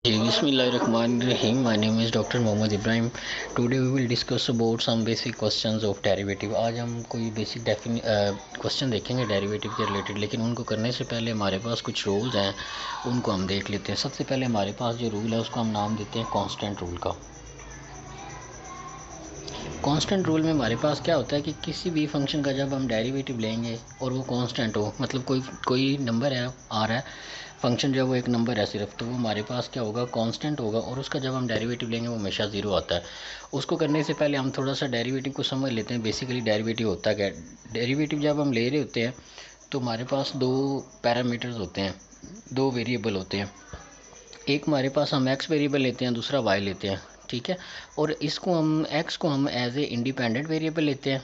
Bismillahirrahmanirrahim. My name is Dr. Mohammad Ibrahim. Today we will discuss about some basic questions of derivative. आज हम कोई basic question देखेंगे derivative के related, लेकिन उनको करने से पहले हमारे पास कुछ रूल्स हैं, उनको हम देख लेते हैं। सबसे पहले हमारे पास जो रूल है उसको हम नाम देते हैं कांस्टेंट रूल का। कांस्टेंट रूल में हमारे पास क्या होता है कि किसी भी फंक्शन का जब हम डेरिवेटिव लेंगे और वो कांस्टेंट हो, मतलब कोई नंबर है आ रहा है, फंक्शन जो है वो एक नंबर है सिर्फ, तो वो हमारे पास क्या होगा, कांस्टेंट होगा, और उसका जब हम डेरिवेटिव लेंगे वो हमेशा ज़ीरो आता है। उसको करने से पहले हम थोड़ा सा डेरिवेटिव को समझ लेते हैं। बेसिकली डेरिवेटिव होता क्या है। डेरिवेटिव जब हम ले रहे होते हैं तो हमारे पास दो पैरामीटर्स होते हैं, दो वेरिएबल होते हैं। एक हमारे पास हम एक्स वेरिएबल लेते हैं, दूसरा वाई लेते हैं, ठीक है। और इसको हम एक्स को हम एज ए इंडिपेंडेंट वेरिएबल लेते हैं,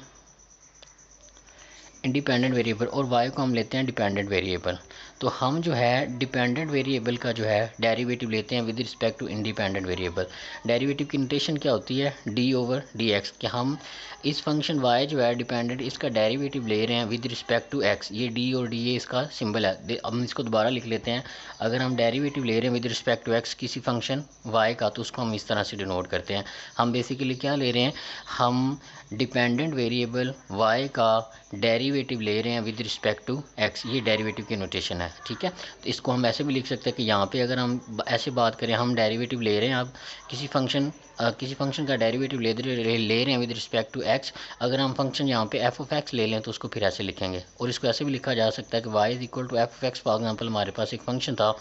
इंडिपेंडेंट वेरिएबल, और वाई को हम लेते हैं डिपेंडेंट वेरिएबल। तो हम जो है डिपेंडेंट वेरिएबल का जो है डेरिवेटिव लेते हैं with respect to independent variable. Derivative की नोटेशन क्या होती है, डी ओवर डी एक्स, कि हम इस फंक्शन वाई जो है डिपेंडेंट, इसका डेरिवेटिव ले रहे हैं विद रिस्पेक्ट टू एक्स। ये डी और डी ए इसका सिंबल है। हम इसको दोबारा लिख लेते हैं। अगर हम डेरिवेटिव ले रहे हैं विद रिस्पेक्ट टू एक्स किसी फंक्शन वाई का, तो उसको हम इस तरह से डिनोट करते हैं। हम बेसिकली क्या ले रहे हैं, हम डिपेंडेंट वेरिएबल वाई का डेरिवेटिव ले रहे हैं विद रिस्पेक्ट टू एक्स। ये डेरिवेटिव की नोटेशन है, ठीक है। तो इसको हम ऐसे भी लिख सकते हैं कि यहाँ पे अगर हम ऐसे बात करें, हम डेरिवेटिव ले रहे हैं, अब किसी फंक्शन का डेरिवेटिव ले रहे हैं विद रिस्पेक्ट टू एक्स। अगर हम फंक्शन यहाँ पे एफ ऑफ एक्स ले लें तो उसको फिर ऐसे लिखेंगे, और इसको ऐसे भी लिखा जा सकता है कि Y is equal to F of X. For example हमारे पास एक फंक्शन था,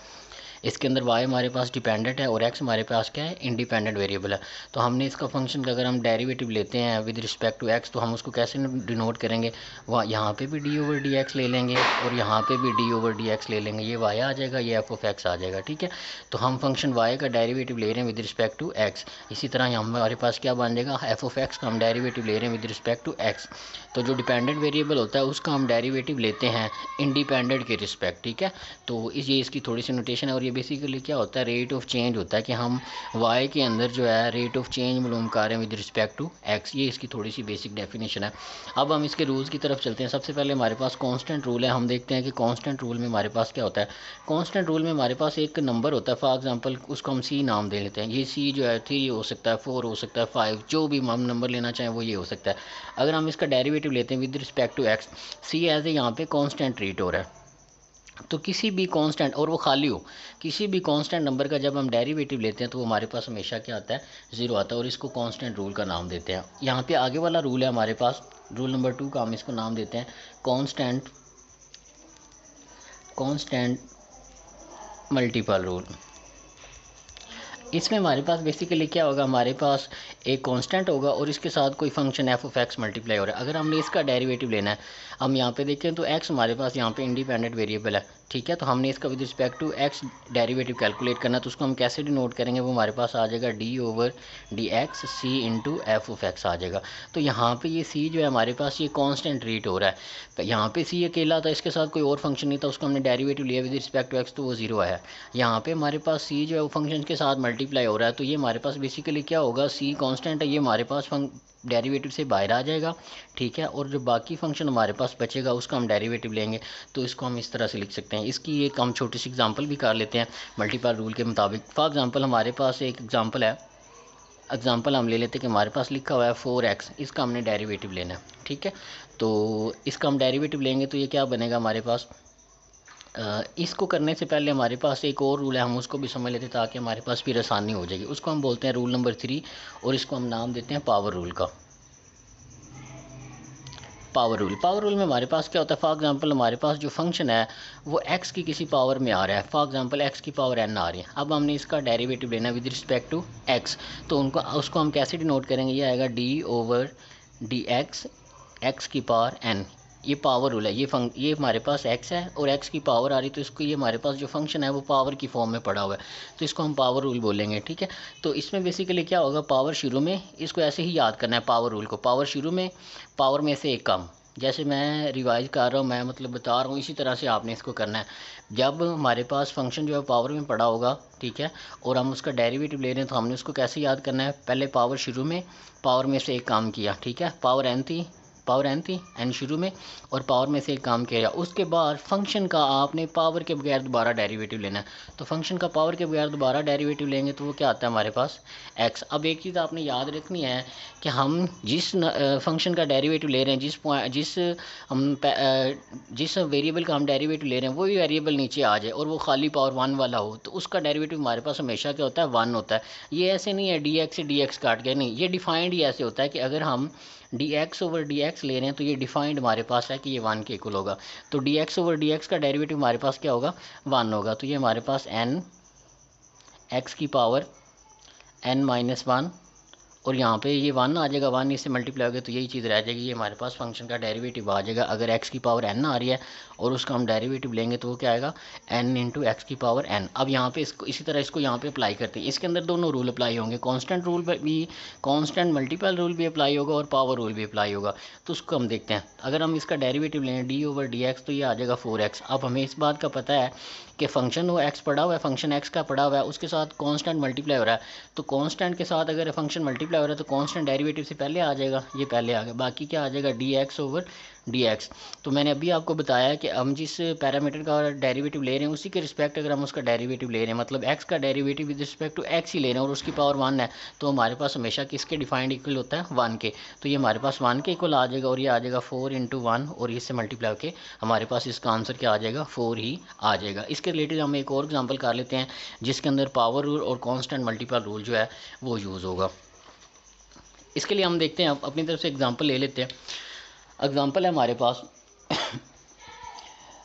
इसके अंदर y हमारे पास डिपेंडेंट है और x हमारे पास क्या है, इंडिपेंडेंट वेरिएबल है। तो हमने इसका फंक्शन का अगर हम डेरिवेटिव लेते हैं विद रिस्पेक्ट टू x, तो हम उसको कैसे डिनोट करेंगे, वहाँ यहाँ पे भी डी ओवर डी एक्स ले लेंगे और यहाँ पे भी डी ओवर डी एक्स ले लेंगे। ये y आ जाएगा, ये एफ ऑफ एक्स आ जाएगा, ठीक है। तो हम फंक्शन y का डेरिवेटिव ले रहे हैं विद रिस्पेक्ट टू x। इसी तरह हमारे पास क्या बन जाएगा, एफ ऑफ एक्स का हम डेरिवेटिव ले रहे हैं विद रिस्पेक्ट टू x। तो जो डिपेंडेंट वेरिएबल होता है उसका हम डेरिवेटिव लेते हैं इंडिपेंडेंट के रिस्पेक्ट, ठीक है। तो ये इसकी थोड़ी सी नोटेशन है। और ये बेसिकली क्या होता है, रेट ऑफ चेंज होता है कि हम y के अंदर जो है रेट ऑफ चेंज मालूम कर रहे हैं विद रिस्पेक्ट टू x। ये इसकी थोड़ी सी बेसिक डेफिनेशन है। अब हम इसके रूल्स की तरफ चलते हैं। सबसे पहले हमारे पास कांस्टेंट रूल है। हम देखते हैं कि कांस्टेंट रूल में हमारे पास क्या होता है। कांस्टेंट रूल में हमारे पास एक नंबर होता है, फॉर एग्जांपल उसको हम c नाम दे लेते हैं। ये c जो है 3 हो सकता है, 4 हो सकता है, 5, जो भी हम नंबर लेना चाहें वो ये हो सकता है। अगर हम इसका डेरिवेटिव लेते हैं with respect to x, c as a यहाँ पे कांस्टेंट ट्रीट हो रहा है। तो किसी भी कांस्टेंट, और वो खाली हो, किसी भी कांस्टेंट नंबर का जब हम डेरिवेटिव लेते हैं तो वो हमारे पास हमेशा क्या आता है, ज़ीरो आता है, और इसको कांस्टेंट रूल का नाम देते हैं। यहाँ पे आगे वाला रूल है हमारे पास, रूल नंबर 2 का, हम इसको नाम देते हैं कांस्टेंट मल्टीपल रूल। इसमें हमारे पास बेसिकली क्या होगा, हमारे पास एक कांस्टेंट होगा और इसके साथ कोई function F of x multiply हो रहा है। अगर हमने इसका डेरिवेटिव लेना है, हम यहाँ पे देखें तो एक्स हमारे पास यहाँ पे इंडिपेंडेंट वेरिएबल है, ठीक है। तो हमने इसका with respect to X derivative calculate करना, तो उसको हम कैसे डिनोट करेंगे, वो हमारे पास आ जाएगा D over D x c into f of x आ जाएगा। तो यहाँ पे ये सी जो है हमारे पास ये कांस्टेंट रेट हो रहा है। तो यहाँ पे सी अकेला था, इसके साथ कोई और फंक्शन नहीं था, उसको हमने डेरिवेटिव लिया विद रिस्पेक्ट टू एक्स, तो वो जीरो आया। यहाँ पे हमारे पास सी जो है वो फंक्शन के साथ मल्टीप्लाई हो रहा है, तो ये हमारे पास बेसिकली क्या होगा, सी कांस्टेंट है, ये हमारे पास डेरिवेटिव से बाहर आ जाएगा, ठीक है। और जो बाकी फंक्शन हमारे पास बचेगा उसका हम डेरिवेटिव लेंगे, तो इसको हम इस तरह से लिख सकते हैं। इसकी एक हम छोटी सी एग्जांपल भी कर लेते हैं मल्टीपल रूल के मुताबिक। फॉर एग्जांपल हमारे पास एक एग्जांपल है, एग्जांपल हम ले लेते हैं कि हमारे पास लिखा हुआ है 4x, इसका हमने डेरिवेटिव लेना है, ठीक है। तो इसका हम डेरिवेटिव लेंगे तो ये क्या बनेगा हमारे पास, इसको करने से पहले हमारे पास एक और रूल है, हम उसको भी समझ लेते हैं ताकि हमारे पास फिर आसानी हो जाएगी। उसको हम बोलते हैं रूल नंबर 3, और इसको हम नाम देते हैं पावर रूल का। पावर रूल में हमारे पास क्या होता है, फॉर एग्जांपल हमारे पास जो फंक्शन है वो x की किसी पावर में आ रहा है, फॉर एग्जांपल x की पावर n आ रही है। अब हमने इसका डेरिवेटिव लेना है विद रिस्पेक्ट टू x, तो उसको हम कैसे डिनोट करेंगे, ये आएगा डी ओवर डी एक्स की पावर n। ये पावर रूल है। ये हमारे पास x है और x की पावर आ रही, तो इसको ये हमारे पास जो फंक्शन है वो पावर की फॉर्म में पड़ा हुआ है, तो इसको हम पावर रूल बोलेंगे, ठीक है। तो इसमें बेसिकली क्या होगा, पावर शुरू में, इसको ऐसे ही याद करना है पावर रूल को, पावर शुरू में, पावर में से एक कम। जैसे मैं रिवाइज कर रहा हूँ, मैं मतलब बता रहा हूँ, इसी तरह से आपने इसको करना है। जब हमारे पास फंक्शन जो है पावर में पड़ा होगा, ठीक है, और हम उसका डेरिवेटिव ले रहे हैं, तो हमने उसको कैसे याद करना है, पहले पावर शुरू में, पावर में से एक काम किया, ठीक है। पावर n थी, पावर n थी, n शुरू में, और पावर में से एक काम किया। उसके बाद फंक्शन का आपने पावर के बगैर दोबारा डेरिवेटिव लेना है। तो फंक्शन का पावर के बगैर दोबारा डेरिवेटिव लेंगे तो वो क्या आता है हमारे पास x। अब एक चीज़ आपने याद रखनी है कि हम जिस फंक्शन का डेरिवेटिव ले रहे हैं, जिस वेरिएबल का हम डेरिवेटिव ले रहे हैं वही वेरिएबल नीचे आ जाए और वो खाली पावर 1 वाला हो, तो उसका डेरिवेटिव हमारे पास हमेशा क्या होता है 1 होता है। ये ऐसे नहीं है dx से dx काट गया, नहीं, ये डिफाइंड ही ऐसे होता है कि अगर हम dx ओवर dx ले रहे हैं तो ये डिफाइंड हमारे पास है कि ये 1 के इक्वल होगा। तो dx ओवर dx का डेरिवेटिव हमारे पास क्या होगा 1 होगा। तो ये हमारे पास n x की पावर n-1, और यहाँ पे ये 1 आ जाएगा, 1 इससे मल्टीप्लाई हो गया तो यही चीज़ रह जाएगी, ये हमारे पास फंक्शन का डेरिवेटिव आ जाएगा। अगर x की पावर n आ रही है और उसका हम डेरिवेटिव लेंगे तो वो क्या आएगा n इंटू एक्स की पावर n। अब यहाँ पे इसको इसी तरह इसको यहाँ पे अप्लाई करते हैं। इसके अंदर दोनों रूल अप्लाई होंगे, कांस्टेंट रूल भी, कांस्टेंट मल्टीपल रूल भी अप्लाई होगा और पावर रूल भी अप्लाई होगा। तो उसको हम देखते हैं। अगर हम इसका डेरिवेटिव लें d ओवर dx तो ये आ जाएगा 4x। अब हमें इस बात का पता है कि फंक्शन वो x पड़ा हुआ है, फंक्शन x का पड़ा हुआ है, उसके साथ कांस्टेंट मल्टीप्लाई हो रहा है। तो कांस्टेंट के साथ अगर फंक्शन मल्टीप्लाई हो रहा है तो कांस्टेंट डेरिवेटिव से पहले आ जाएगा, ये पहले आ गया, बाकी क्या आ जाएगा dx ओवर dx। तो मैंने अभी आपको बताया कि हम जिस पैरामीटर का डेरिवेटिव ले रहे हैं उसी के रिस्पेक्ट अगर हम उसका डेरिवेटिव ले रहे हैं, मतलब x का derivative with respect to x ही ले रहे हैं और उसकी पावर 1 है, तो हमारे पास हमेशा किसके डिफाइंड इक्वल होता है 1 के। तो ये हमारे पास 1 के इक्वल आ जाएगा और ये आ जाएगा 4 इंटू 1 और इससे मल्टीप्लाई होकर हमारे पास इसका आंसर क्या आ जाएगा 4 ही आ जाएगा। इसके रिलेटेड हम एक और एग्जाम्पल कर लेते हैं जिसके अंदर पावर रूल और कॉन्स्टेंट मल्टीपल रूल जो है वो यूज़ होगा। इसके लिए हम देखते हैं, अपनी तरफ से एग्जांपल ले लेते हैं। एग्जांपल है हमारे पास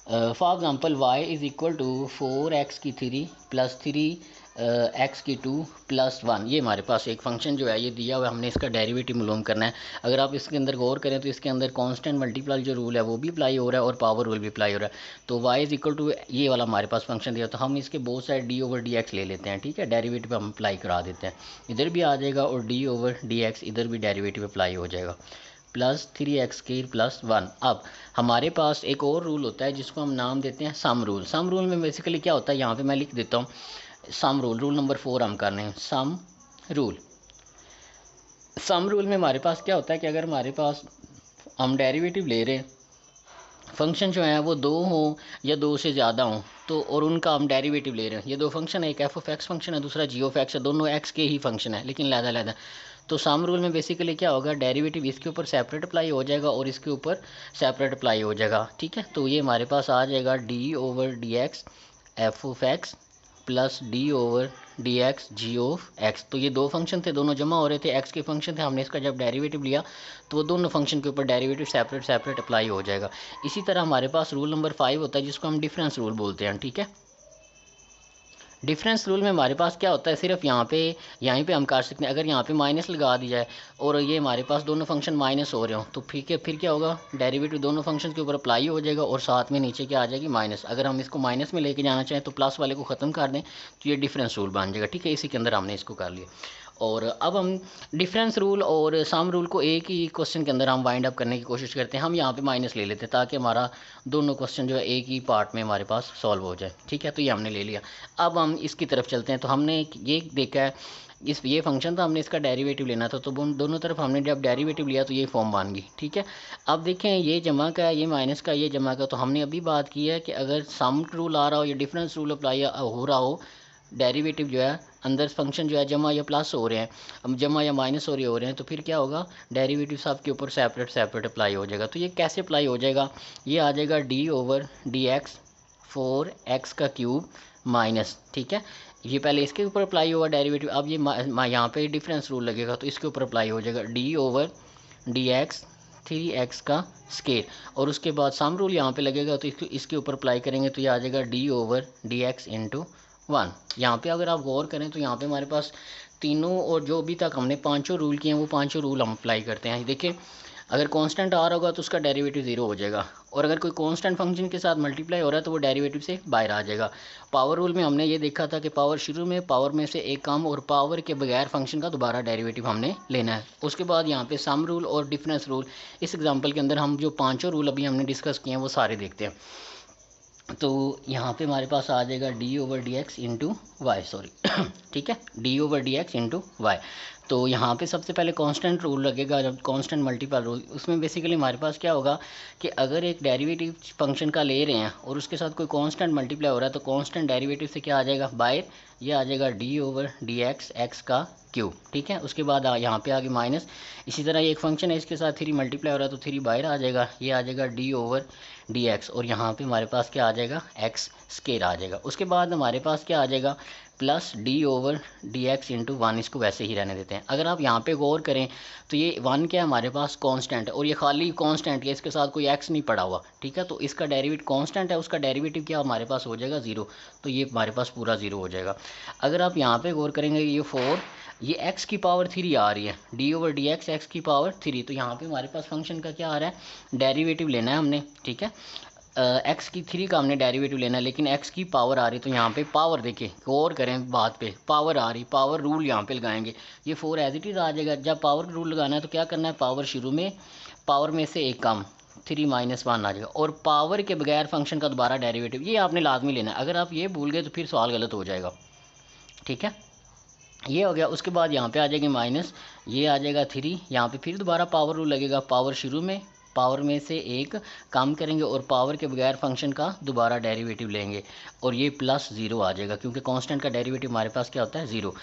for example y is equal to 4x की 3 प्लस 3x की 2 प्लस 1। ये हमारे पास एक फंक्शन जो है ये दिया हुआ है, हमने इसका डेरिवेटिव मालूम करना है। अगर आप इसके अंदर गौर करें तो इसके अंदर कांस्टेंट मल्टीपल जो रूल है वो भी अप्लाई हो रहा है और पावर रूल भी अप्लाई हो रहा है। तो y इज़ इक्वल टू ये वाला हमारे पास फंक्शन दिया, तो हम इसके both side d over dx ले लेते हैं, ठीक है, डेरिवेटिव हम अप्लाई करा देते हैं, इधर भी आ जाएगा और d ओवर dx इधर भी डेरिवेटिव अप्लाई हो जाएगा, प्लस 3x² प्लस 1। अब हमारे पास एक और रूल होता है जिसको हम नाम देते हैं सम रूल। सम रूल में बेसिकली क्या होता है, यहाँ पे मैं लिख देता हूँ सम रूल, रूल नंबर 4 हम कर रहे हैं सम रूल। सम रूल में हमारे पास क्या होता है कि अगर हमारे पास हम डेरिवेटिव ले रहे हैं, फंक्शन जो है वो 2 हो या 2 से ज़्यादा हो, तो और उनका हम डेरिवेटिव ले रहे हैं, ये दो फंक्शन है, एक एफ ऑफ एक्स फंक्शन है, दूसरा जी ऑफ एक्स है, दोनों एक्स के ही फंक्शन है लेकिन लहदा। तो सम रूल में बेसिकली क्या होगा, डेरिवेटिव इसके ऊपर सेपरेट अप्लाई हो जाएगा और इसके ऊपर सेपरेट अप्लाई हो जाएगा, ठीक है। तो ये हमारे पास आ जाएगा D over D X F of X plus D over D x ji of X. तो ये दो फंक्शन थे, दोनों जमा हो रहे थे, एक्स के फंक्शन थे, हमने इसका जब डेरिवेटिव लिया तो वो दोनों फंक्शन के ऊपर डेरिवेटिव सेपरेट अप्लाई हो जाएगा। इसी तरह हमारे पास रूल नंबर 5 होता है जिसको हम डिफरेंस रूल बोलते हैं, ठीक है। डिफरेंस रूल में हमारे पास क्या होता है, सिर्फ यहीं पे हम कर सकते हैं, अगर यहाँ पे माइनस लगा दी जाए और ये हमारे पास दोनों फंक्शन माइनस हो रहे हो तो फिर क्या होगा, डेरिवेटिव दोनों फंक्शन के ऊपर अप्लाई हो जाएगा और साथ में नीचे क्या आ जाएगी माइनस। अगर हम इसको माइनस में लेके जाना चाहें तो प्लस वाले को ख़त्म कर दें तो ये डिफरेंस रूल बन जाएगा, ठीक है। इसी के अंदर हमने इसको कर लिया। और अब हम डिफरेंस रूल और सम रूल को एक ही क्वेश्चन के अंदर हम वाइंड अप करने की कोशिश करते हैं। हम यहाँ पे माइनस ले लेते हैं ताकि हमारा दोनों क्वेश्चन जो है एक ही पार्ट में हमारे पास सॉल्व हो जाए, ठीक है। तो ये हमने ले लिया। अब हम इसकी तरफ चलते हैं। तो हमने ये देखा है, ये फंक्शन था, हमने इसका डेरिवेटिव लेना था, तो दोनों तरफ हमने जब डेरिवेटिव लिया तो ये फॉर्म बन गई, ठीक है। अब देखें ये जमा का, ये माइनस का, ये जमा का। तो हमने अभी बात की है कि अगर सम रूल आ रहा हो या डिफरेंस रूल अप्लाई हो रहा हो, डेरिवेटिव जो है अंदर फंक्शन जो है जमा या प्लस हो रहे हैं, हम जमा या माइनस हो रहे हैं, तो फिर क्या होगा, डेरिवेटिव सब के ऊपर सेपरेट अप्लाई हो जाएगा। तो ये कैसे अप्लाई हो जाएगा, ये आ जाएगा D over D x 4x का क्यूब माइनस, ठीक है। ये पहले इसके ऊपर अप्लाई होगा डेरिवेटिव, अब ये यहाँ पे डिफरेंस रूल लगेगा तो इसके ऊपर अप्लाई हो जाएगा D over D x 3x का स्केयर, और उसके बाद सम रूल यहाँ पे लगेगा तो इसके ऊपर अप्लाई करेंगे तो ये आ जाएगा D over D x into 1। यहाँ पे अगर आप गौर करें तो यहाँ पे हमारे पास तीनों और जो अभी तक हमने पांचों रूल किए हैं वो पांचों रूल हम अप्लाई करते हैं। देखिए अगर कांस्टेंट आ रहा होगा तो उसका डेरिवेटिव 0 हो जाएगा, और अगर कोई कांस्टेंट फंक्शन के साथ मल्टीप्लाई हो रहा है तो वो डेरिवेटिव से बाहर आ जाएगा। पावर रूल में हमने ये देखा था कि पावर शुरू में पावर में से एक कम और पावर के बगैर फंक्शन का दोबारा डेरिवेटिव हमने लेना है। उसके बाद यहाँ पे सम रूल और डिफरेंस रूल, इस एग्जाम्पल के अंदर हम जो पाँचों रूल अभी हमने डिस्कस किए हैं वो सारे देखते हैं। तो यहाँ पे हमारे पास आ जाएगा D over D x into Y, sorry ठीक है, D over D x into Y. तो यहाँ पे सबसे पहले कांस्टेंट रूल लगेगा, जब कांस्टेंट मल्टीपल रूल, उसमें बेसिकली हमारे पास क्या होगा कि अगर एक डेरिवेटिव फंक्शन का ले रहे हैं और उसके साथ कोई कांस्टेंट मल्टीप्लाई हो रहा है तो कांस्टेंट डेरिवेटिव से क्या आ जाएगा, बाहर ये आ जाएगा डी ओवर डी एक्स का क्यूब, ठीक है। उसके बाद यहाँ पे आगे माइनस, इसी तरह ये एक फंक्शन है इसके साथ 3 मल्टीप्लाई हो रहा है तो 3 बाहर आ जाएगा, ये आ जाएगा डी ओवर डी एक्स, और यहाँ पे हमारे पास क्या आ जाएगा, एक्स स्केयर आ जाएगा। उसके बाद हमारे पास क्या आ जाएगा, plus D over D x into one, इसको वैसे ही रहने देते हैं। अगर आप यहाँ पे गौर करें तो ये वन क्या है हमारे पास, कांस्टेंट है, और ये खाली कांस्टेंट है, इसके साथ कोई एक्स नहीं पड़ा हुआ, ठीक है। तो इसका डेरिवेटिव कांस्टेंट है, उसका डेरिवेटिव क्या हमारे पास हो जाएगा, ज़ीरो, तो ये हमारे पास पूरा ज़ीरो हो जाएगा। अगर आप यहाँ पे गौर करेंगे ये 4, ये एक्स की पावर 3 आ रही है, डी ओवर डी एक्स की पावर 3, तो यहाँ पे हमारे पास फंक्शन का क्या आ रहा है, डेरिवेटिव लेना है हमने, ठीक है। एक्स की 3 का हमने डेरिवेटिव लेना है, लेकिन एक्स की पावर आ रही, तो यहाँ पे पावर देखिए, गौर करें बात पे, पावर आ रही, पावर रूल यहाँ पे लगाएंगे, ये 4 एज इट इज़ आ जाएगा। जब पावर रूल लगाना है तो क्या करना है, पावर शुरू में, पावर में से एक कम, 3 माइनस 1 आ जाएगा, और पावर के बगैर फंक्शन का दोबारा डेरिवेटिव, ये आपने लाजमी लेना है। अगर आप ये भूल गए तो फिर सवाल गलत हो जाएगा, ठीक है। ये हो गया। उसके बाद यहाँ पे आ जाएगी माइनस, ये आ जाएगा 3, यहाँ पे फिर दोबारा पावर रूल लगेगा, पावर शुरू में, पावर में से एक कम करेंगे और पावर के बगैर फंक्शन का दोबारा डेरिवेटिव लेंगे, और ये प्लस 0 आ जाएगा, क्योंकि कांस्टेंट का डेरिवेटिव हमारे पास क्या होता है, 0।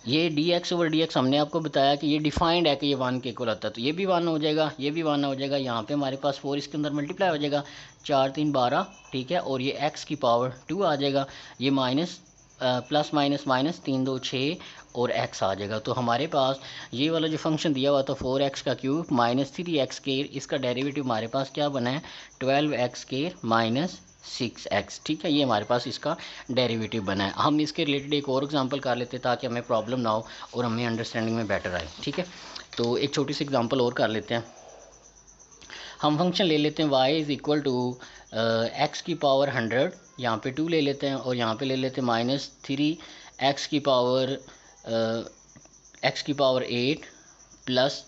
ये D x over D x हमने आपको बताया कि ये डिफाइंड है कि ये 1 के इक्वल होता है, तो ये भी 1 हो जाएगा, ये भी 1 हो जाएगा। यहाँ पे हमारे पास 4 इसके अंदर मल्टीप्लाई हो जाएगा, 4 3 12, ठीक है, और ये एक्स की पावर 2 आ जाएगा, ये माइनस प्लस माइनस माइनस, 3 2 6 और x आ जाएगा। तो हमारे पास ये वाला जो फंक्शन दिया हुआ था 4x का क्यूब माइनस 3x स्क्वायर, इसका डेरिवेटिव हमारे पास क्या बना है, 12x स्क्वायर माइनस 6x, ठीक है। ये हमारे पास इसका डेरिवेटिव बना है। हम इसके रिलेटेड एक और एग्जांपल कर लेते हैं ताकि हमें प्रॉब्लम ना हो और हमें अंडरस्टैंडिंग में बेटर आए, ठीक है। तो एक छोटी सी एग्जाम्पल और कर लेते हैं। हम फंक्शन ले लेते हैं y is equal to X की पावर 100, यहाँ पे 2 ले लेते हैं, और यहाँ पे ले लेते हैं माइनस 3 एक्स की पावर 8 प्लस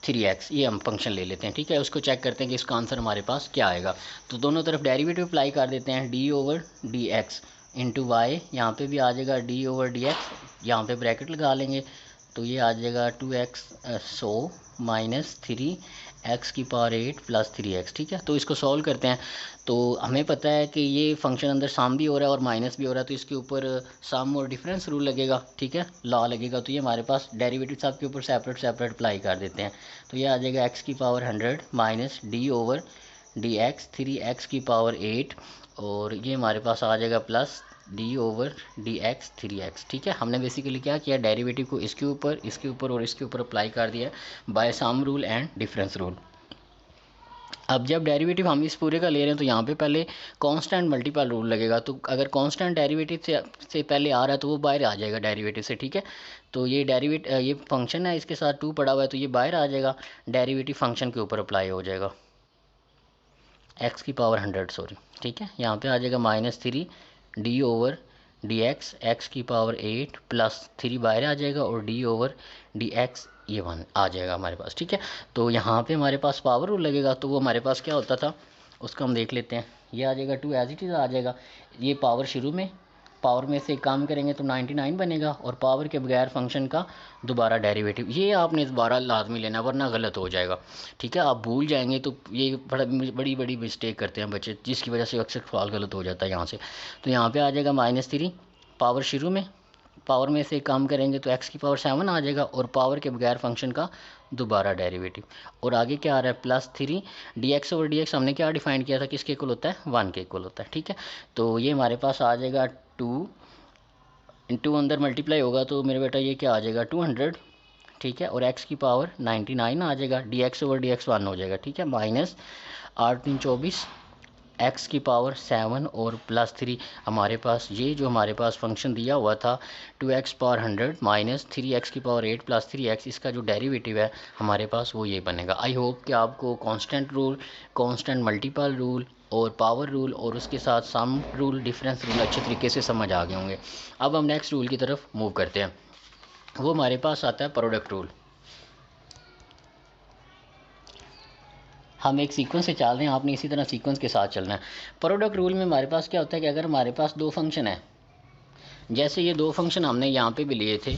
3x, ये हम फंक्शन ले लेते हैं, ठीक है। उसको चेक करते हैं कि इसका आंसर हमारे पास क्या आएगा। तो दोनों तरफ डेरिवेटिव अप्लाई कर देते हैं, D over D x into Y, यहाँ पर भी आ जाएगा डी ओवर डी एक्स, यहाँ पर ब्रैकेट लगा लेंगे, तो ये आ जाएगा 2x माइनस 3x की पावर 8 प्लस 3x, ठीक है। तो इसको सॉल्व करते हैं, तो हमें पता है कि ये फंक्शन अंदर सम भी हो रहा है और माइनस भी हो रहा है, तो इसके ऊपर सम और डिफरेंस रूल लगेगा, ठीक है, लॉ लगेगा। तो ये हमारे पास डेरिवेटिव सब के ऊपर सेपरेट सेपरेट अप्लाई कर देते हैं, तो ये आ जाएगा x की power 100 minus D over D x 3x की पावर 8, और ये हमारे पास आ जाएगा plus D over D x 3x, ठीक है। हमने बेसिकली क्या किया, डेरिवेटिव को इसके ऊपर और इसके ऊपर अप्लाई कर दिया by sum rule and difference rule. अब जब डेरिवेटिव हम इस पूरे का ले रहे हैं तो यहाँ पे पहले कांस्टेंट मल्टीपल रूल लगेगा, तो अगर कांस्टेंट डेरिवेटिव से पहले आ रहा है तो वो बाहर आ जाएगा डेरिवेटिव से, ठीक है। तो ये फंक्शन है, इसके साथ 2 पड़ा हुआ है तो ये बाहर आ जाएगा, डेरिवेटिव फंक्शन के ऊपर अप्लाई हो जाएगा, एक्स की पावर 100 सॉरी, ठीक है। यहाँ पे आ जाएगा minus 3 D over D x की पावर 8 प्लस 3 बाहर आ जाएगा, और डी ओवर डी एक्स ये 1 आ जाएगा हमारे पास, ठीक है। तो यहाँ पे हमारे पास पावर रूल लगेगा, तो वो हमारे पास क्या होता था उसका हम देख लेते हैं। ये आ जाएगा 2 एज इट इज़ आ जाएगा, ये पावर शुरू में, पावर में से काम करेंगे तो 99 बनेगा, और पावर के बगैर फंक्शन का दोबारा डेरिवेटिव, ये आपने दोबारा लाजमी लेना वरना गलत हो जाएगा, ठीक है। आप भूल जाएंगे तो ये बड़ी बड़ी मिस्टेक करते हैं बच्चे, जिसकी वजह से अक्सर सवाल गलत हो जाता है यहाँ से। तो यहाँ पे आ जाएगा माइनस 3, पावर शुरू में, पावर में से काम करेंगे तो x की पावर 7 आ जाएगा, और पावर के बगैर फंक्शन का दोबारा डेरिवेटिव, और आगे क्या आ रहा है plus 3 D x over D x, हमने क्या डिफाइन किया था, किसके इक्वल होता है, 1 के इक्वल होता है, ठीक है। तो ये हमारे पास आ जाएगा 2 इंटू अंदर मल्टीप्लाई होगा तो मेरे बेटा ये क्या आ जाएगा 200, ठीक है, और x की पावर 99 आ जाएगा, D x over D x 1 हो जाएगा, ठीक है, माइनस 8 3 24 x की पावर 7 और प्लस 3, हमारे पास ये जो हमारे पास फंक्शन दिया हुआ था 2x पावर 100 माइनस 3x की पावर 8 प्लस 3x, इसका जो डेरिवेटिव है हमारे पास वो ये बनेगा। आई होप कि आपको constant rule, constant multiple rule और पावर रूल और उसके साथ सम रूल, डिफरेंस रूल अच्छे तरीके से समझ आ गए होंगे। अब हम नेक्स्ट रूल की तरफ मूव करते हैं, वो हमारे पास आता है प्रोडक्ट रूल। हम एक सीक्वेंस से चल रहे हैं, आपने इसी तरह सीक्वेंस के साथ चलना है। प्रोडक्ट रूल में हमारे पास क्या होता है कि अगर हमारे पास दो फंक्शन है, जैसे ये दो फंक्शन हमने यहाँ पे भी लिए थे,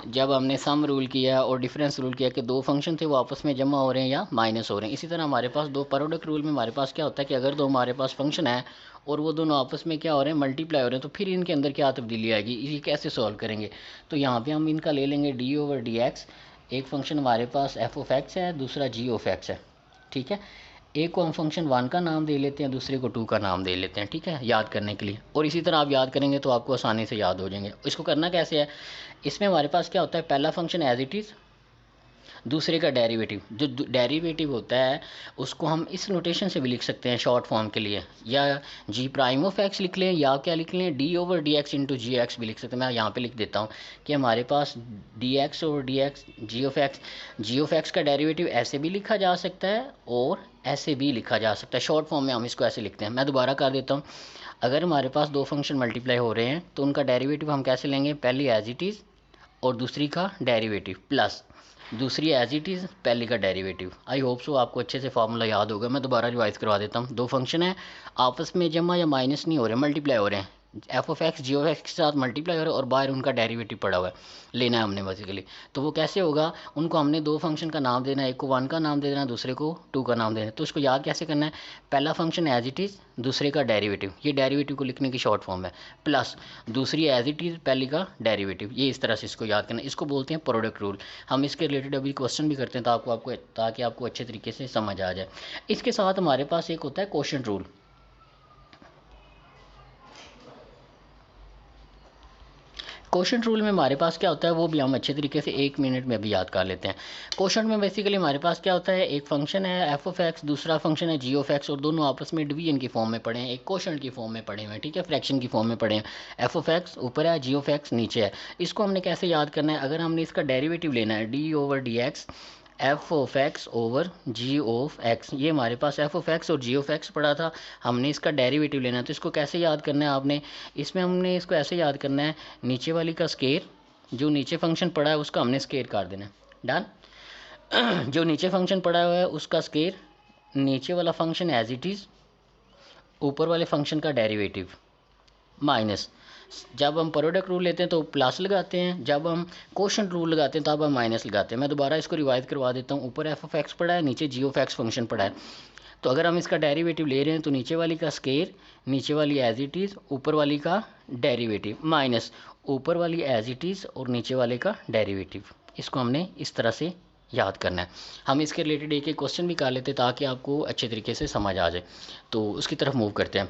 जब हमने सम रूल किया और डिफरेंस रूल किया कि दो फंक्शन थे वो आपस में जमा हो रहे हैं या माइनस हो रहे हैं। इसी तरह हमारे पास दो प्रोडक्ट रूल में हमारे पास क्या होता है कि अगर दो हमारे पास फंक्शन है और वो दोनों आपस में क्या हो रहे हैं, मल्टीप्लाई हो रहे हैं, तो फिर इनके अंदर क्या तब्दीली आएगी, इसे कैसे सॉल्व करेंगे। तो यहाँ पे हम इनका ले लेंगे डी ओवर डी एक्स। एक फंक्शन हमारे पास एफ ऑफ एक्स है, दूसरा जी ऑफ एक्स है, ठीक है। एक को हम फंक्शन 1 का नाम दे लेते हैं, दूसरे को 2 का नाम दे लेते हैं, ठीक है, याद करने के लिए। और इसी तरह आप याद करेंगे तो आपको आसानी से याद हो जाएंगे। इसको करना कैसे है, इसमें हमारे पास क्या होता है, पहला फंक्शन एज इट इज़, दूसरे का डेरिवेटिव। जो डेरिवेटिव होता है उसको हम इस नोटेशन से भी लिख सकते हैं शॉर्ट फॉर्म के लिए, या जी प्राइम ऑफ एक्स लिख लें, या क्या लिख लें, d over D x into g x भी लिख सकते हैं। मैं यहाँ पे लिख देता हूँ कि हमारे पास d x over D x ji of x का डेरिवेटिव ऐसे भी लिखा जा सकता है और ऐसे भी लिखा जा सकता है। शॉर्ट फॉर्म में हम इसको ऐसे लिखते हैं। मैं दोबारा कर देता हूँ, अगर हमारे पास दो फंक्शन मल्टीप्लाई हो रहे हैं तो उनका डेरिवेटिव हम कैसे लेंगे, पहली एज इट इज़ और दूसरी का डेरिवेटिव प्लस दूसरी एज इट इज़ पहले का डेरिवेटिव। आई होप सो आपको अच्छे से फार्मूला याद होगा। मैं दोबारा रिवाइज करवा देता हूँ। दो फंक्शन है, आपस में जमा या माइनस नहीं हो रहे, मल्टीप्लाई हो रहे हैं। F of X ji of X के साथ मल्टीप्लाई हो रहा है और बाहर उनका डेरिवेटिव पड़ा हुआ है, लेना है हमने बेसिकली। तो वो कैसे होगा, उनको हमने दो फंक्शन का नाम देना है, एक को 1 का नाम दे देना, दूसरे को 2 का नाम देना है। तो उसको याद कैसे करना है, पहला फंक्शन एज इट इज़, दूसरे का डेरिवेटिव, ये डेरिवेटिव को लिखने की शॉर्ट फॉर्म है, प्लस दूसरी एज इट इज़ पहली का डेरिवेटिव। ये इस तरह से इसको याद करना है। इसको बोलते हैं प्रोडक्ट रूल। हम इसके रिलेटेड अभी क्वेश्चन भी करते हैं ताकि आपको अच्छे तरीके से समझ आ जाए। इसके साथ हमारे पास एक होता है क्वोशंट रूल। क्वोशंट रूल में हमारे पास क्या होता है वो भी हम अच्छे तरीके से 1 मिनट में भी याद कर लेते हैं। क्वोशंट में बेसिकली हमारे पास क्या होता है, एक फंक्शन है एफ ऑफ एक्स, दूसरा फंक्शन है जी ऑफ एक्स, और दोनों आपस में डिवीजन की फॉर्म में पड़े हैं, एक क्वोशंट की फॉर्म में पड़े हुए हैं, ठीक है, फ्रैक्शन की फॉर्म में पड़े हैं। एफ ऑफ एक्स ऊपर है, जी ऑफ एक्स नीचे है। इसको हमने कैसे याद करना है, अगर हमने इसका डेरिवेटिव लेना है D over D X F of X over G of X, ये हमारे पास एफ ऑफ एक्स और जी ऑफ एक्स पड़ा था, हमने इसका डेरिवेटिव लेना है। तो इसको कैसे याद करना है आपने, इसमें हमने इसको ऐसे याद करना है, नीचे वाली का स्केयर, जो नीचे फंक्शन पड़ा है उसका हमने स्केयर कर देना है, डन। जो नीचे फंक्शन पड़ा हुआ है उसका स्केयर, नीचे वाला फंक्शन एज इट इज़, ऊपर वाले फंक्शन का डेरिवेटिव, माइनस। जब हम प्रोडक्ट रूल लेते हैं तो प्लस लगाते हैं, जब हम क्वोशंट रूल लगाते हैं तब हम माइनस लगाते हैं। मैं दोबारा इसको रिवाइज करवा देता हूँ। ऊपर एफ ऑफ एक्स पड़ा है, नीचे जी ऑफ एक्स फंक्शन पड़ा है। तो अगर हम इसका डेरिवेटिव ले रहे हैं तो नीचे वाली का स्केयर, नीचे वाली एज इट इज़, ऊपर वाली का डेरिवेटिव, माइनस ऊपर वाली एज इट इज़ और नीचे वाले का डेरिवेटिव। इसको हमने इस तरह से याद करना है। हम इसके रिलेटेड एक एक क्वेश्चन भी कर लेते हैं ताकि आपको अच्छे तरीके से समझ आ जाए। तो उसकी तरफ मूव करते हैं,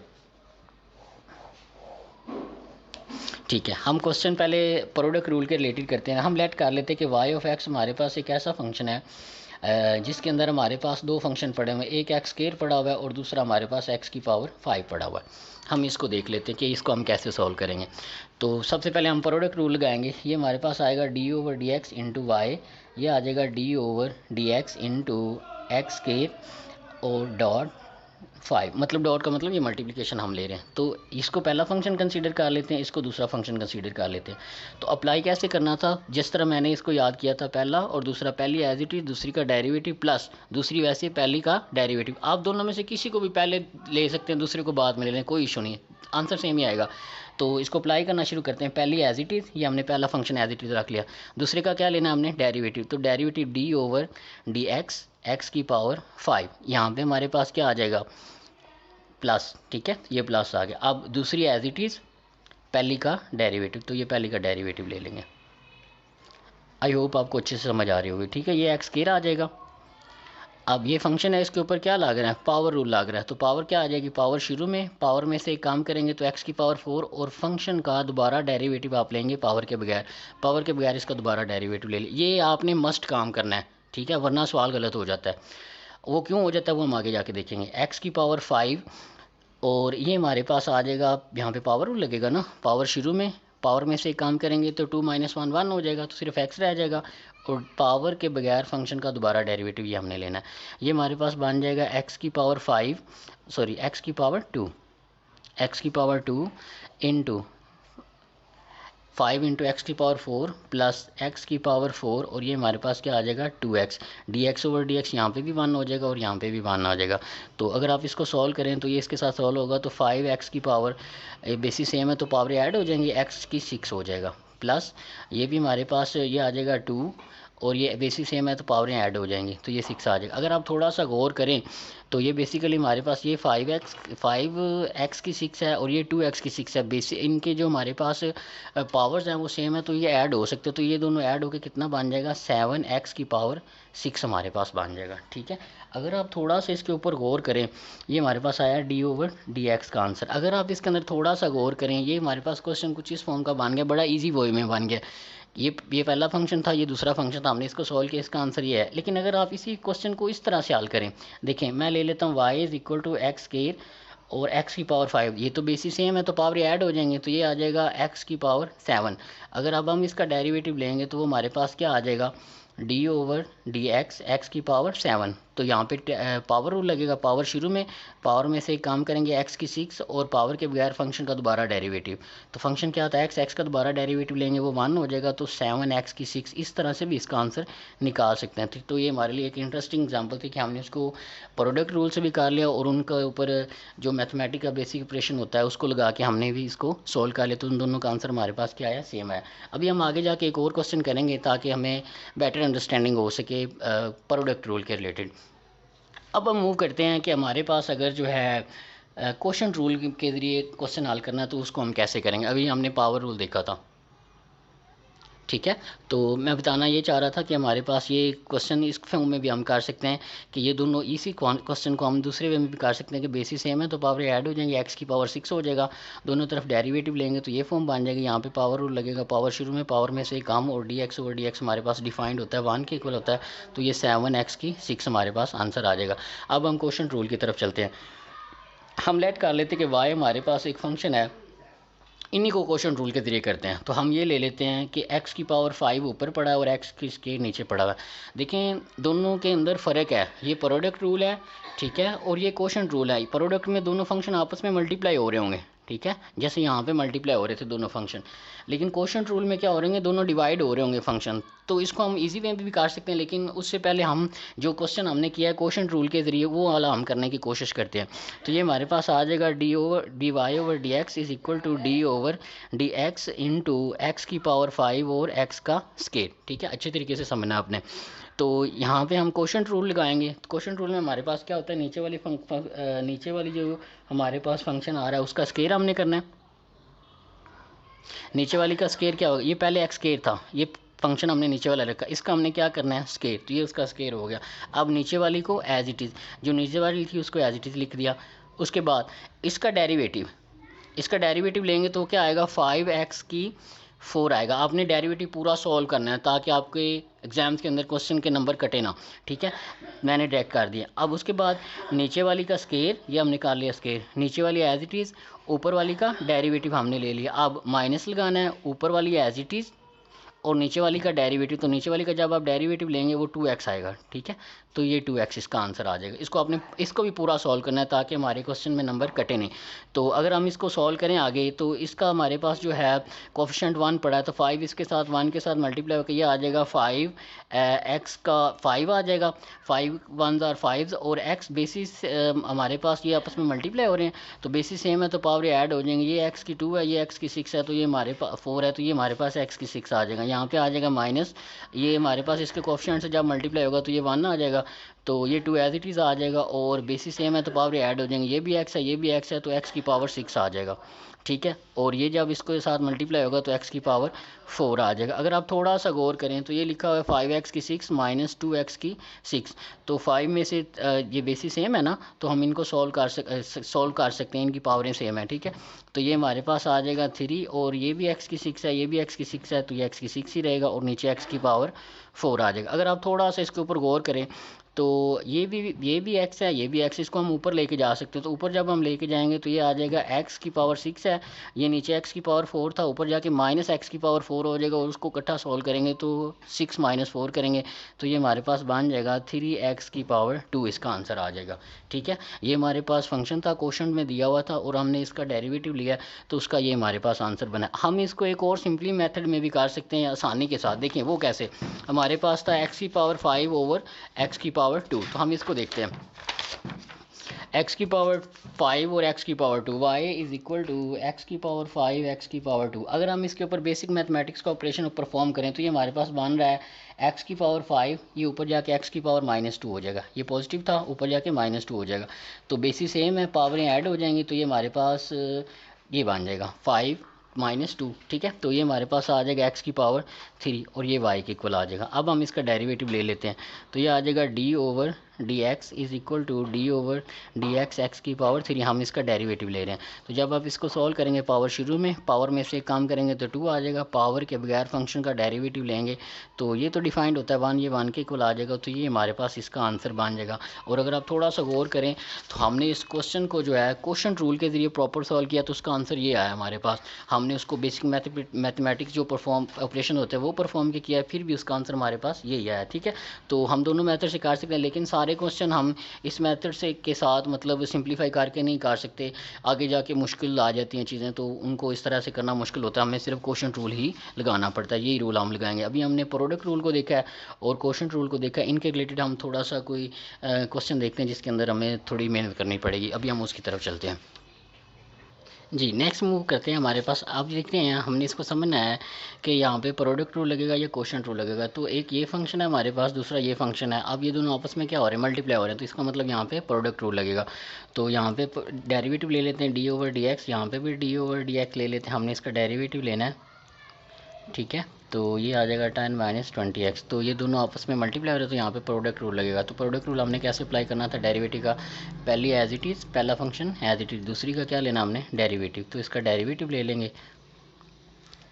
ठीक है। हम क्वेश्चन पहले प्रोडक्ट रूल के रिलेटेड करते हैं। हम लेट कर लेते हैं कि वाई ऑफ एक्स हमारे पास एक ऐसा फंक्शन है जिसके अंदर हमारे पास दो फंक्शन पड़े हुए हैं, एक एक्स स्क्वायर पड़ा हुआ है और दूसरा हमारे पास एक्स की पावर 5 पड़ा हुआ है। हम इसको देख लेते हैं कि इसको हम कैसे सॉल्व करेंगे। तो सबसे पहले हम प्रोडक्ट रूल लगाएंगे। ये हमारे पास आएगा D over D x into Y, ये आ जाएगा D over D x into X square और डॉट 5, मतलब डॉट का मतलब ये मल्टीप्लिकेशन हम ले रहे हैं। तो इसको पहला फंक्शन कंसीडर कर लेते हैं, इसको दूसरा फंक्शन कंसीडर कर लेते हैं। तो अप्लाई कैसे करना था, जिस तरह मैंने इसको याद किया था, पहला और दूसरा, पहली एज इट इज, दूसरी का डेरिवेटिव प्लस दूसरी वैसे पहली का डेरिवेटिव। आप दोनों में से किसी को भी पहले ले सकते हैं, दूसरे को बाद में ले लें, कोई इशू नहीं है, आंसर सेम ही आएगा। तो इसको अप्लाई करना शुरू करते हैं। पहली एज इट इज़, ये हमने पहला फंक्शन एज इट इज़ रख लिया। दूसरे का क्या लेना हमने, डेरिवेटिव। तो derivative D over D X X की पावर 5, यहाँ पे हमारे पास क्या आ जाएगा, प्लस, ठीक है, ये प्लस आ गया। अब दूसरी एज इट इज़, पहली का डेरिवेटिव, तो ये पहली का डेरिवेटिव ले लेंगे। आई होप आपको अच्छे से समझ आ रही होगी, ठीक है। ये एक्स स्क्वायर आ जाएगा। अब ये फंक्शन है, इसके ऊपर क्या लग रहा है, पावर रूल लग रहा है। तो पावर क्या आ जाएगी, पावर शुरू में, पावर में से एक काम करेंगे तो एक्स की पावर 4, और फंक्शन का दोबारा डेरिवेटिव आप लेंगे पावर के बगैर, पावर के बगैर इसका दोबारा डेरिवेटिव ले लीजिए। ये आपने मस्ट काम करना है, ठीक है, वरना सवाल गलत हो जाता है। वो क्यों हो जाता है वो हम आगे जाके देखेंगे। एक्स की पावर 5 और ये हमारे पास आ जाएगा, यहाँ पे पावर रूल लगेगा ना, पावर शुरू में, पावर में से एक काम करेंगे तो 2 - 1 1 हो जाएगा, तो सिर्फ एक्स रह जाएगा, और पावर के बगैर फंक्शन का दोबारा डेरिवेटिव ये हमने लेना है। ये हमारे पास बन जाएगा एक्स की पावर 5, सॉरी एक्स की पावर 2 इंटू 5 इंटू एक्स की पावर 4 प्लस एक्स की पावर 4 और ये हमारे पास क्या आ जाएगा 2x। D x over D x यहाँ पर भी 1 हो जाएगा और यहाँ पे भी 1 आ जाएगा। तो अगर आप इसको सॉल्व करें तो ये इसके साथ सॉल्व होगा तो 5x की पावर बेसिस सेम है तो पावर ऐड हो जाएंगी, x की 6 हो जाएगा प्लस ये भी हमारे पास ये आ जाएगा 2 और ये बेसिस सेम है तो पावरें ऐड हो जाएंगी तो ये 6 आ जाएगा। अगर आप थोड़ा सा गौर करें तो ये बेसिकली हमारे पास ये 5x की 6 है और ये 2x की 6 है। बेसिक इनके जो हमारे पास पावर्स हैं वो सेम है तो ये ऐड हो सकते हैं, तो ये दोनों ऐड होकर कितना बन जाएगा 7x की पावर 6 हमारे पास बन जाएगा। ठीक है, अगर आप थोड़ा सा इसके ऊपर गौर करें ये हमारे पास आया डी ओवर डी एक्स का आंसर। अगर आप इसके अंदर थोड़ा सा गौर करें ये हमारे पास क्वेश्चन कुछ इस फॉर्म का बन गया, बड़ा ईजी वे में बन गया। ये पहला फंक्शन था, ये दूसरा फंक्शन था, हमने इसको सॉल्व किया, इसका आंसर ये है। लेकिन अगर आप इसी क्वेश्चन को इस तरह से हल करें, देखें मैं ले लेता हूँ y is equal to X square और x की पावर 5, ये तो बेसिस सेम है तो पावर ऐड हो जाएंगे तो ये आ जाएगा x की पावर 7। अगर अब हम इसका डेरिवेटिव लेंगे तो वो हमारे पास क्या आ जाएगा डी ओवर डी एक्स की पावर 7। तो यहाँ पे पावर रूल लगेगा, पावर शुरू में, पावर में से काम करेंगे x की 6 और पावर के बगैर फंक्शन का दोबारा डेरिवेटिव। तो फंक्शन क्या होता है x का दोबारा डेरिवेटिव लेंगे वो 1 हो जाएगा तो 7x की 6। इस तरह से भी इसका आंसर निकाल सकते हैं। तो ये हमारे लिए एक इंटरेस्टिंग एग्जाम्पल थी कि हमने उसको प्रोडक्ट रूल से भी कर लिया और उनके ऊपर जो मैथमेटिक का बेसिक ऑपरेशन होता है उसको लगा के हमने भी इसको सोल्व कर लिया, तो उन दोनों का आंसर हमारे पास क्या आया, सेम है। अभी हम आगे जाके एक और क्वेश्चन करेंगे ताकि हमें बेटर अंडरस्टैंडिंग हो सके प्रोडक्ट रूल के रिलेटेड। अब हम मूव करते हैं कि हमारे पास अगर जो है क्वेश्चन रूल के ज़रिए क्वेश्चन हल करना है तो उसको हम कैसे करेंगे। अभी हमने पावर रूल देखा था, ठीक है। तो मैं बताना ये चाह रहा था कि हमारे पास ये क्वेश्चन इस फॉर्म में भी हम कर सकते हैं कि ये दोनों इसी क्वेश्चन को हम दूसरे वे में भी कर सकते हैं कि बेसिस सेम है तो पावर ऐड हो जाएंगे, x की पावर 6 हो जाएगा, दोनों तरफ डेरिवेटिव लेंगे तो ये फॉर्म बन जाएगा। यहाँ पे पावर रूल लगेगा, पावर शुरू में पावर में से कम और dx ओवर dx हमारे पास डिफाइंड होता है 1 के इक्वल होता है तो ये 7x की 6 हमारे पास आंसर आ जाएगा। अब हम क्वेश्चन रूल की तरफ चलते हैं। हम लेट कर लेते हैं कि y हमारे पास एक फंक्शन है, इन्हीं को क्वेश्चन रूल के जरिए करते हैं। तो हम ये ले लेते हैं कि x की पावर 5 ऊपर पड़ा है और x की स्क्वायर नीचे पड़ा हुआ है। देखें दोनों के अंदर फ़र्क है, ये प्रोडक्ट रूल है, ठीक है, और ये क्वोशंट रूल है। प्रोडक्ट में दोनों फंक्शन आपस में मल्टीप्लाई हो रहे होंगे, ठीक है, जैसे यहाँ पे मल्टीप्लाई हो रहे थे दोनों फंक्शन। लेकिन क्वोशंट रूल में क्या हो रहे होंगे, दोनों डिवाइड हो रहे होंगे फंक्शन। तो इसको हम इजी वे में भी कर सकते हैं, लेकिन उससे पहले हम जो क्वेश्चन हमने किया है क्वोशंट रूल के ज़रिए वो वाला हम करने की कोशिश करते हैं। तो ये हमारे पास आ जाएगा D Y over D X is equal to D over D x into X की पावर 5 और एक्स का स्क्वायर, ठीक है, अच्छे तरीके से समझना आपने। तो यहाँ पे हम क्वोशंट रूल लगाएंगे। तो क्वोशंट रूल में हमारे पास क्या होता है, नीचे वाली जो हमारे पास फंक्शन आ रहा है उसका स्क्वायर हमने करना है। नीचे वाली का स्क्वायर क्या होगा, ये पहले एक्स स्क्वायर था, ये फंक्शन हमने नीचे वाला रखा, इसका हमने क्या करना है स्क्वायर, तो ये उसका स्क्वायर हो गया। अब नीचे वाली को एज इट इज़, जो नीचे वाली थी उसको एज इट इज़ लिख दिया। उसके बाद इसका डेरिवेटिव लेंगे तो क्या आएगा 5x की 4 आएगा। आपने डेरिवेटिव पूरा सॉल्व करना है ताकि आपके एग्जाम्स के अंदर क्वेश्चन के नंबर कटे ना, ठीक है, मैंने डायरेक्ट कर दिया। अब उसके बाद नीचे वाली का स्क्वायर, ये हमने कर लिया स्क्वायर, नीचे वाली एज इट इज़, ऊपर वाली का डेरिवेटिव हमने ले लिया। अब माइनस लगाना है, ऊपर वाली एज इट इज़ और नीचे वाली का डेरिवेटिव, तो नीचे वाली का जब आप डेरिवेटिव लेंगे वो 2x आएगा, ठीक है, तो ये 2x इसका आंसर आ जाएगा। इसको भी पूरा सॉल्व करना है ताकि हमारे क्वेश्चन में नंबर कटे नहीं। तो अगर हम इसको सॉल्व करें आगे तो इसका हमारे पास जो है कोफिशिएंट 1 पड़ा है तो 5 इसके साथ 1 के साथ मल्टीप्लाई होकर ये आ जाएगा 5x का 5 आ जाएगा, 5 1 आर 5 और x बेसिस हमारे पास ये आपस में मल्टीप्लाई हो रहे हैं तो बेसिस सेम है तो पावर ऐड हो जाएंगे। ये x की 2 है, ये x की 6 है, तो ये हमारे पास 4 है, तो ये हमारे पास x की 6 आ जाएगा। यहाँ पे आ जाएगा माइनस, ये हमारे पास इसके कोफिशिएंट से जब मल्टीप्लाई होगा तो ये 1 आ जाएगा, तो ये 2 एज इट इज़ आ जाएगा और बेसिस सेम है तो पावर ऐड हो जाएंगे। ये भी x है, ये भी x है, तो x की पावर 6 आ जाएगा, ठीक है, और ये जब इसको साथ मल्टीप्लाई होगा तो x की पावर 4 आ जाएगा। अगर आप थोड़ा सा गौर करें तो ये लिखा हुआ है 5x की 6 माइनस 2x की 6, तो 5 में से ये बेसिस सेम है ना, तो हम इनको सॉल्व कर सकते हैं, इनकी पावरें सेम है, ठीक है। तो ये हमारे पास आ जाएगा 3 और ये भी x की 6 है, ये भी x की 6 है, तो ये x की 6 ही रहेगा और नीचे x की पावर 4 आ जाएगा। अगर आप थोड़ा सा इसके ऊपर गौर करें तो ये भी x है, ये भी x, इसको हम ऊपर लेके जा सकते हैं। तो ऊपर जब हम लेके जाएंगे तो ये आ जाएगा x की पावर 6 है, ये नीचे x की पावर 4 था, ऊपर जाके माइनस x की पावर 4 हो जाएगा, और उसको इकट्ठा सॉल्व करेंगे तो 6 माइनस 4 करेंगे तो ये हमारे पास बन जाएगा 3x की पावर 2, इसका आंसर आ जाएगा। ठीक है, ये हमारे पास फंक्शन था, क्वेश्चन में दिया हुआ था और हमने इसका डेरिवेटिव लिया तो उसका ये हमारे पास आंसर बना। हम इसको एक और सिंपली मेथड में भी कर सकते हैं आसानी के साथ। देखिए वो कैसे, हमारे पास था x की पावर 5 ओवर x की पावर 2, तो हम इसको देखते हैं। x की पावर 5 और x की power 2, y is equal to x की पावर 5 x की पावर 2। अगर हम इसके ऊपर बेसिक मैथमेटिक्स का ऑपरेशन परफॉर्म करें तो ये हमारे पास बन रहा है x की पावर 5, ये ऊपर जाके x की पावर -2 हो जाएगा, ये पॉजिटिव था ऊपर जाके -2 हो जाएगा, तो बेसिस सेम है, पावरें ऐड हो जाएंगी तो ये हमारे पास ये बन जाएगा 5 -2। ठीक है, तो ये हमारे पास आ जाएगा x की पावर 3 और ये y के इक्वल आ जाएगा। अब हम इसका डेरिवेटिव ले लेते हैं तो ये आ जाएगा d over D X is equal to D over D X X की पावर 3, हम इसका डेरिवेटिव ले रहे हैं। तो जब आप इसको सॉल्व करेंगे पावर शुरू में, पावर में से एक काम करेंगे तो 2 आ जाएगा, पावर के बगैर फंक्शन का डेरिवेटिव लेंगे तो ये तो डिफाइंड होता है 1, ये 1 के इक्वल आ जाएगा, तो ये हमारे पास इसका आंसर बन जाएगा। और अगर आप थोड़ा सा गौर करें तो हमने इस क्वेश्चन को जो है क्वेश्चन रूल के ज़रिए प्रॉपर सॉल्व किया तो उसका आंसर ये आया हमारे पास। हमने उसको बेसिक मैथमेटिक्स जो परफॉर्म ऑपरेशन होते हैं वो परफॉर्म किया है, फिर भी उसका आंसर हमारे पास यही आया। ठीक है, तो हम दोनों मेथड से कर सकते हैं, लेकिन सारे क्वेश्चन हम इस मेथड से के साथ मतलब सिंप्लीफाई करके नहीं कर सकते, आगे जाके मुश्किल आ जाती हैं चीज़ें, तो उनको इस तरह से करना मुश्किल होता है, हमें सिर्फ क्वेश्चन रूल ही लगाना पड़ता है, यही रूल हम लगाएंगे। अभी हमने प्रोडक्ट रूल को देखा है और क्वेश्चन रूल को देखा है, इनके रिलेटेड हम थोड़ा सा कोई क्वेश्चन देखते हैं जिसके अंदर हमें थोड़ी मेहनत करनी पड़ेगी। अभी हम उसकी तरफ चलते हैं। जी, नेक्स्ट मूव करते हैं। हमारे पास आप देखते हैं हमने इसको समझना है कि यहाँ पे प्रोडक्ट रूल लगेगा या क्वोशंट रूल लगेगा। तो एक ये फंक्शन है हमारे पास, दूसरा ये फंक्शन है। अब ये दोनों आपस में क्या हो रहे हैं, मल्टीप्लाई हो रहे हैं, तो इसका मतलब यहाँ पे प्रोडक्ट रूल लगेगा। तो यहाँ पे डेरिवेटिव ले लेते हैं डी ओवर डी एक्स, यहाँ पे भी डी ओवर डी एक्स ले लेते हैं, हमने इसका डेरिवेटिव लेना है। ठीक है, तो ये आ जाएगा 10 माइनस 20x, तो ये दोनों आपस में मल्टीप्लाई हो रहे हैं तो यहाँ पे प्रोडक्ट रूल लगेगा। तो प्रोडक्ट रूल हमने कैसे अप्लाई करना था, डेरिवेटिव का पहली एज इट इज़, पहला फंक्शन एज इट इज़, दूसरी का क्या लेना हमने डेरिवेटिव, तो इसका डेरिवेटिव ले लेंगे।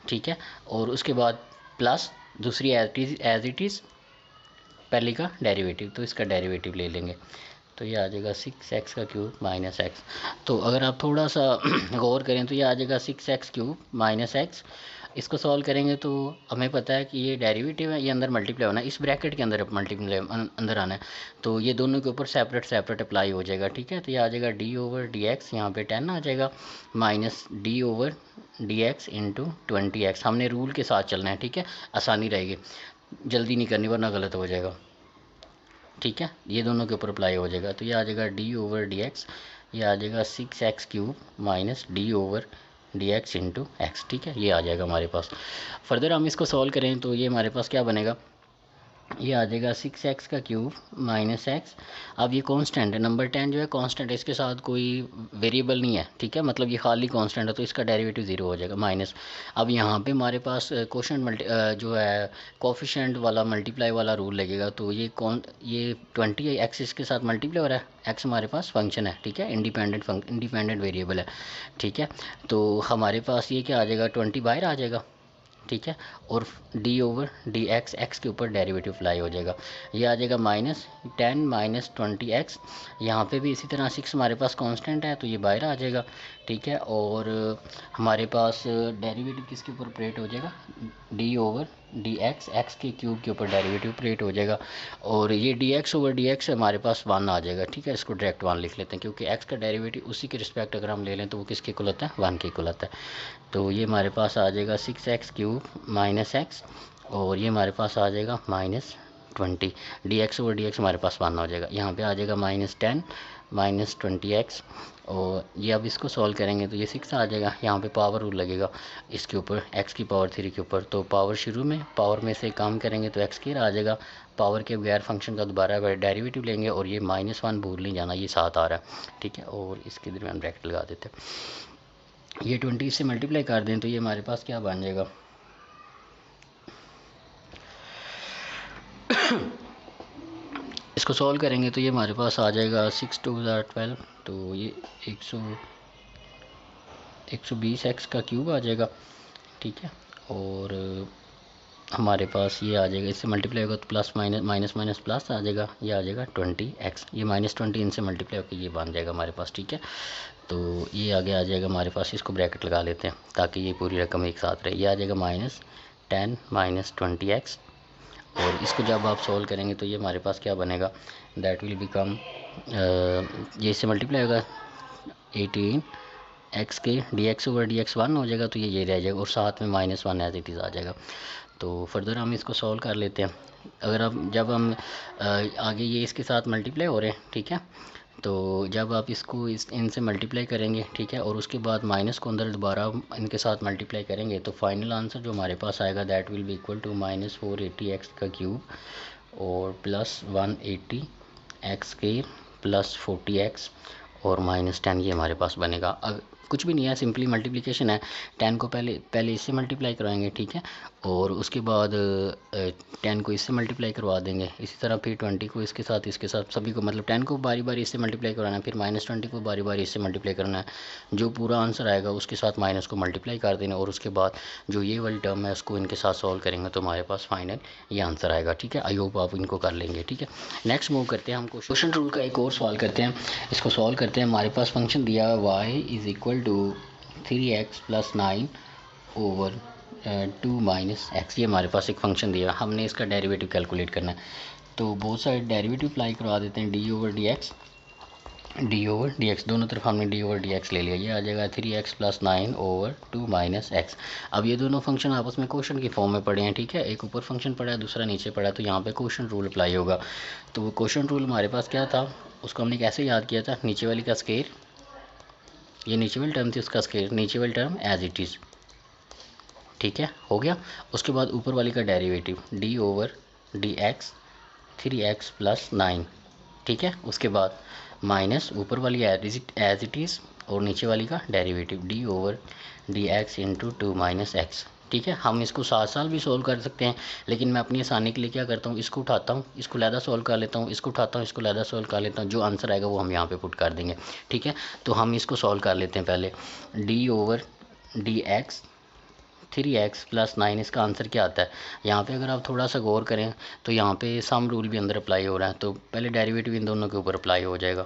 ठीक है, और उसके बाद प्लस दूसरी एज इट इज़ पहली का डेरिवेटिव, तो इसका डेरिवेटिव ले लेंगे। तो ये आ जाएगा 6x का क्यूब माइनस एक्स। तो अगर आप थोड़ा सा गौर करें तो ये आ जाएगा 6x क्यूब माइनस एक्स। इसको सॉल्व करेंगे तो हमें पता है कि ये डेरिवेटिव है, ये अंदर मल्टीप्लाई होना है, इस ब्रैकेट के अंदर मल्टीप्लाई अंदर आना है, तो ये दोनों के ऊपर सेपरेट सेपरेट अप्लाई हो जाएगा। ठीक है, तो ये आ जाएगा डी ओवर डी एक्स, यहाँ पे 10 आ जाएगा, minus D over D x into 20x। हमने रूल के साथ चलना है, ठीक है, आसानी रहेगी, जल्दी नहीं करनी वरना गलत हो जाएगा। ठीक है, ये दोनों के ऊपर अप्लाई हो जाएगा, तो ये आ जाएगा डी ओवर डी एक्स, ये आ जाएगा 6x cube minus D over D x into x. ठीक है, ये आ जाएगा हमारे पास। फर्दर हम इसको सॉल्व करें तो ये हमारे पास क्या बनेगा, ये आ जाएगा 6x का क्यूब माइनस एक्स। अब ये कांस्टेंट है, नंबर 10 जो है कांस्टेंट है, इसके साथ कोई वेरिएबल नहीं है। ठीक है, मतलब ये खाली कांस्टेंट है तो इसका डेरिवेटिव 0 हो जाएगा माइनस। अब यहाँ पे हमारे पास क्वोशंट जो है कोफिशिएंट वाला मल्टीप्लाई वाला रूल लगेगा, तो ये 20 एक्स इसके साथ मल्टीप्लाई हो रहा है, एक्स हमारे पास फंक्शन है। ठीक है, इंडिपेंडेंट वेरिएबल है। ठीक है, तो हमारे पास ये क्या आ जाएगा, 20 बाहर आ जाएगा। ठीक है, और D over D X, x के ऊपर डेरिवेटिव अप्लाई हो जाएगा, ये आ जाएगा माइनस 10 माइनस 20x। यहाँ पे भी इसी तरह 6 हमारे पास कांस्टेंट है तो ये बाहर आ जाएगा। ठीक है, और हमारे पास डेरिवेटिव किसके ऊपर ऑपरेट हो जाएगा, D over D X, x के क्यूब के ऊपर डेरिवेटिव ऑपरेट हो जाएगा, और ये D x over D x हमारे पास 1 आ जाएगा। ठीक है, इसको डायरेक्ट 1 लिख लेते हैं क्योंकि एक्स का डेरिवेटिव उसी के रिस्पेक्ट अगर हम ले लें तो वो किसके इक्वल होता है, 1 के इक्वल होता है। तो ये हमारे पास आ जाएगा 6x क्यूब माइनस एक्स, और ये हमारे पास आ जाएगा minus 20, D x over D x हमारे पास 1 हो जाएगा, यहाँ पे आ जाएगा माइनस 10 माइनस 20x, और ये अब इसको सॉल्व करेंगे तो ये 6 आ जाएगा। यहाँ पे पावर रूल लगेगा इसके ऊपर, x की पावर 3 के ऊपर, तो पावर शुरू में पावर में से काम करेंगे तो x स्क्वायर आ जाएगा, पावर के बगैर फंक्शन का दोबारा डेरिवेटिव लेंगे, और ये -1 भूल नहीं जाना, ये 7 आ रहा है। ठीक है, और इसके दरमियान ब्रैकेट लगा देते हैं, ये 20 से मल्टीप्लाई कर दें तो ये हमारे पास क्या बन जाएगा, इसको सॉल्व करेंगे तो ये हमारे पास आ जाएगा 6 2 12, तो ये 120x का क्यूब आ जाएगा। ठीक है, और हमारे पास ये आ जाएगा, इससे मल्टीप्लाई होगा तो plus minus minus minus plus आ जाएगा, ये आ जाएगा 20x, ये -20 इनसे मल्टीप्लाई होकर ये बन जाएगा हमारे पास। ठीक है, तो ये आगे आ जाएगा हमारे पास, इसको ब्रैकेट लगा लेते हैं ताकि ये पूरी रकम एक साथ रहे। ये आ जाएगा -10 -20x, और इसको जब आप सॉल्व करेंगे तो ये हमारे पास क्या बनेगा, दैट विल बिकम, ये इससे मल्टीप्लाई होगा 18x के dx ओवर dx 1 हो जाएगा, तो ये रह जाएगा और साथ में -1 एज इट इज़ आ जाएगा। तो फर्दर हम इसको सॉल्व कर लेते हैं। अगर आप जब हम आगे ये इसके साथ मल्टीप्लाई हो रहे हैं, ठीक है, तो जब आप इसको इनसे मल्टीप्लाई करेंगे, ठीक है, और उसके बाद माइनस को अंदर दोबारा इनके साथ मल्टीप्लाई करेंगे, तो फाइनल आंसर जो हमारे पास आएगा that will be equal to -480x का क्यूब और +180x² +40x और -10, ये हमारे पास बनेगा। अब कुछ भी नहीं है, सिंपली मल्टीप्लिकेशन है। 10 को पहले इससे मल्टीप्लाई करवाएंगे, ठीक है, और उसके बाद 10 को इससे मल्टीप्लाई करवा देंगे। इसी तरह फिर 20 को इसके साथ सभी को, मतलब 10 को बारी बारी इससे मल्टीप्लाई करवाना है, फिर -20 को बारी बारी इससे मल्टीप्लाई करना है। जो पूरा आंसर आएगा उसके साथ माइनस को मल्टीप्लाई कर देना, और उसके बाद जो ये वाली टर्म है उसको इनके साथ सॉल्व करेंगे तो हमारे पास फाइनल ये आंसर आएगा। ठीक है, आई होप आप इनको कर लेंगे। ठीक है, नेक्स्ट मूव करते हैं, हम क्वेश्चन रूल का एक और सवाल करते हैं। इसको सॉल्व करते हैं। हमारे पास फंक्शन दिया है y is equal to 3x + 9 over 2 - x। ये हमारे पास एक फंक्शन दिया है, हमने इसका डेरिवेटिव कैलकुलेट करना है। तो बोथ साइड डेरिवेटिव अप्लाई करवा देते हैं, डी ओवर डी एक्स, दोनों तरफ हमने डी ओवर डी एक्स ले लिया। ये आ जाएगा 3x + 9 ओवर 2 - x। अब ये दोनों फंक्शन आपस में क्वेश्चन की फॉर्म में पड़े हैं, ठीक है, एक ऊपर फंक्शन पड़ा है, दूसरा नीचे पड़ा है, तो यहाँ पे क्वेश्चन रूल अप्लाई होगा। तो वो क्वेश्चन रूल हमारे पास क्या था, उसको हमने कैसे याद किया था, नीचे वाली का स्केयर, ये नीचे वाली टर्म थी उसका स्केयर, नीचे वाली टर्म एज इट इज़, ठीक है, हो गया। उसके बाद ऊपर वाली का derivative D over D x 3x + 9, ठीक है, उसके बाद माइनस ऊपर वाली एज इट इज़ और नीचे वाली का derivative D over D x into 2 - x। ठीक है, हम इसको साथ भी सोल्व कर सकते हैं, लेकिन मैं अपनी आसानी के लिए क्या करता हूँ, इसको उठाता हूँ, इसको लहदा सोल्व कर लेता हूँ, इसको उठाता हूँ, इसको लहदा सोल्व कर लेता हूँ, जो आंसर आएगा वो हम यहाँ पे पुट कर देंगे। ठीक है, तो हम इसको सोल्व कर लेते हैं पहले। D over D x 3x + 9, इसका आंसर क्या आता है। यहाँ पे अगर आप थोड़ा सा गौर करें तो यहाँ पे सम रूल भी अंदर अप्लाई हो रहा है, तो पहले डेरिवेटिव इन दोनों के ऊपर अप्लाई हो जाएगा।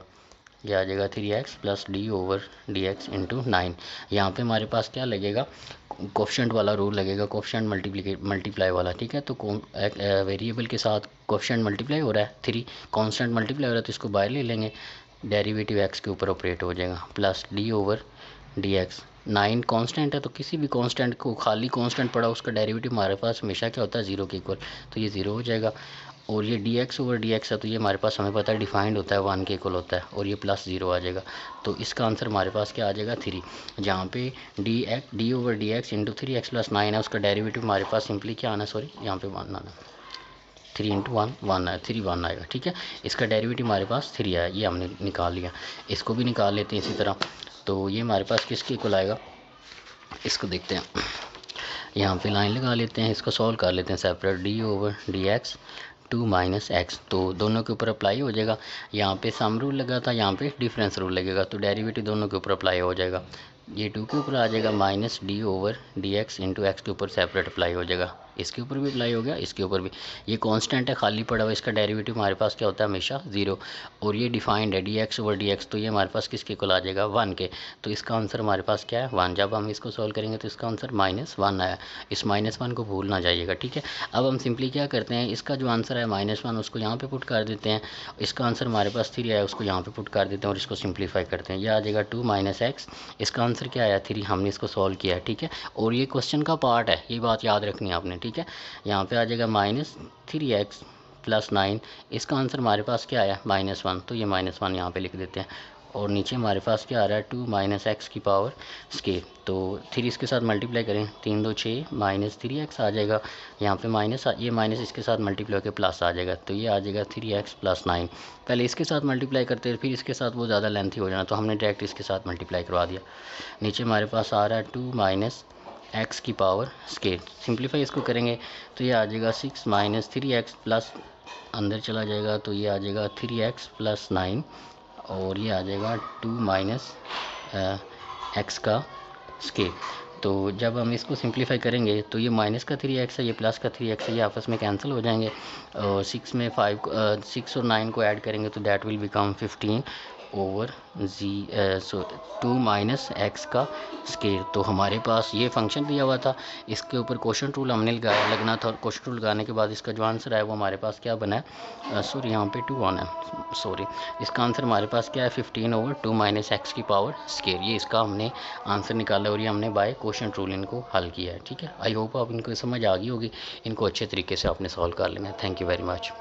ये आ जाएगा 3x + D over D x into 9। यहाँ पे हमारे पास क्या लगेगा, कोफिशिएंट वाला रूल लगेगा, कोफिशिएंट मल्टीप्लाई वाला। ठीक है, तो वेरिएबल के साथ कोफिशिएंट मल्टीप्लाई हो रहा है, 3 कांस्टेंट मल्टीप्लाई हो रहा है, तो इसको बाहर ले लेंगे, डेरिवेटिव x के ऊपर ऑपरेट हो जाएगा, plus D over D x. 9 constant है, तो किसी भी कांस्टेंट को खाली कांस्टेंट पड़ा उसका डेरिवेटिव हमारे पास हमेशा क्या होता है, 0 के इक्वल, तो ये 0 हो जाएगा। और ये dx ओवर dx है, तो ये हमारे पास हमें पता है डिफाइंड होता है 1 के इक्वल होता है, और ये +0 आ जाएगा। तो इसका आंसर हमारे पास क्या आ जाएगा, 3। जहाँ पे D over D x into 3x + 9 है, उसका डेरिवेटिव हमारे पास सिंपली क्या आना, सॉरी यहाँ पे 1 आना, 3 × 1 1 है, 3 1 आएगा। ठीक है, इसका डेरिवेटिव हमारे पास 3 है, ये हमने निकाल लिया। इसको भी निकाल लेते हैं इसी तरह। तो ये हमारे पास किसके इक्वल आएगा, इसको देखते हैं, यहाँ पे लाइन लगा लेते हैं, इसको सॉल्व कर लेते हैं separate, D over D x 2 - x, तो दोनों के ऊपर अप्लाई हो जाएगा। यहाँ पे सम रूल लगा था, यहाँ पे डिफरेंस रूल लगेगा, तो डेरिवेटिव दोनों के ऊपर अप्लाई हो जाएगा। ये 2 के ऊपर आ जाएगा, -D over D x into x के ऊपर सेपरेट अप्लाई हो जाएगा, इसके ऊपर भी अप्लाई हो गया, इसके ऊपर भी। ये कांस्टेंट है, खाली पड़ा हुआ, इसका डेरिवेटिव हमारे पास क्या होता है, हमेशा 0। और ये डिफाइंड है dx ओवर dx, तो ये हमारे पास किसके इक्वल आ जाएगा, 1 के। तो इसका आंसर हमारे पास क्या है, 1। जब हम इसको सॉल्व करेंगे तो इसका आंसर -1 आया, इस -1 को भूल ना जाइएगा। ठीक है, अब हम सिंपली क्या करते हैं, इसका जो आंसर है -1 उसको यहाँ पे पुट कर देते हैं, इसका आंसर हमारे पास 3 आया, उसको यहाँ पे पुट कर देते हैं और इसको सिंप्लीफाई करते हैं। यह आ जाएगा 2 - x, इसका आंसर क्या आया, 3, हमने इसको सॉल्व किया है। ठीक है, और ये क्वेश्चन का पार्ट है, ये बात याद रखनी है आपने। ठीक है, यहाँ पे आ जाएगा -3x + 9, इसका आंसर हमारे पास क्या आया, -1, तो ये -1 यहाँ पे लिख देते हैं। और नीचे हमारे पास क्या आ रहा है, 2 - x की पावर स्केयर, तो 3 इसके साथ मल्टीप्लाई करें, 3 2 6 -3x आ जाएगा। यहाँ पे माइनस, ये माइनस इसके साथ मल्टीप्लाई होकर प्लस आ जाएगा, तो ये आ जाएगा 3x + 9। पहले इसके साथ मल्टीप्लाई करते हैं, फिर इसके साथ वो ज़्यादा लेंथी हो जाना, तो हमने डायरेक्ट इसके साथ मल्टीप्लाई करवा दिया। नीचे हमारे पास आ रहा है 2 - x की पावर स्केयर, सिंप्लीफाई इसको करेंगे तो ये आ जाएगा 6 - 3x प्लस, अंदर चला जाएगा तो ये आ जाएगा 3x + 9, और ये आ जाएगा 2 - x का स्केयर। तो जब हम इसको सिंप्लीफाई करेंगे तो ये माइनस का 3x है, ये प्लस का 3x है, ये आपस में कैंसिल हो जाएंगे। 6 में 6 और 9 को ऐड करेंगे तो that will become 15 over 2 minus x का स्केयर। तो हमारे पास ये फंक्शन दिया हुआ था, इसके ऊपर क्वेश्चन रूल हमने लगना था, और क्वेश्चन रूल लगाने के बाद इसका जो आंसर है वो हमारे पास क्या बना है, सॉरी यहाँ पे 2 आना है, सॉरी, इसका आंसर हमारे पास क्या है 15 ओवर 2 माइनस एक्स की पावर स्केयर। ये इसका हमने आंसर निकाला और ये हमने बाय क्वेश्चन रूल इनको हल किया है। ठीक है, आई होप आप इनको समझ आ गई होगी, इनको अच्छे तरीके से आपने सॉल्व कर लेना है। Thank you very much.